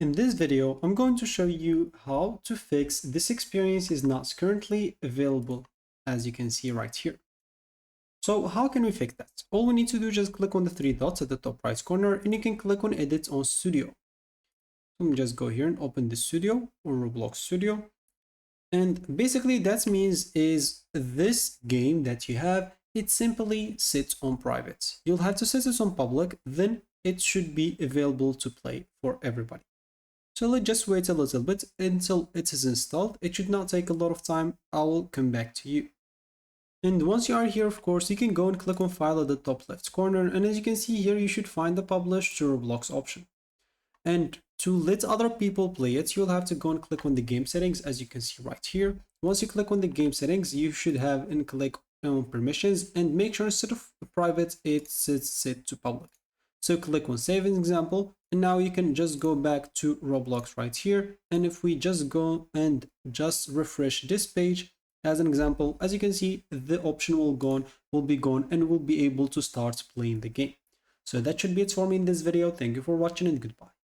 In this video, I'm going to show you how to fix this experience is not currently available, as you can see right here. So how can we fix that? All we need to do is just click on the three dots at the top right corner and you can click on edit on studio. Let me just go here and open the studio or Roblox studio. And basically that means is this game that you have, it simply sits on private. You'll have to set it on public, then it should be available to play for everybody. So let's just wait a little bit until it is installed. It should not take a lot of time. I will come back to you. And once you are here, of course, you can go and click on file at the top left corner. And as you can see here, you should find the publish to Roblox option. And to let other people play it, you'll have to go and click on the game settings, as you can see right here. Once you click on the game settings, you should have and click on permissions and make sure instead of private, it's set to public. So click on save an example, and now you can just go back to Roblox right here. And if we just go and just refresh this page as an example, as you can see, the option will be gone and we'll be able to start playing the game. So that should be it for me in this video. Thank you for watching and goodbye.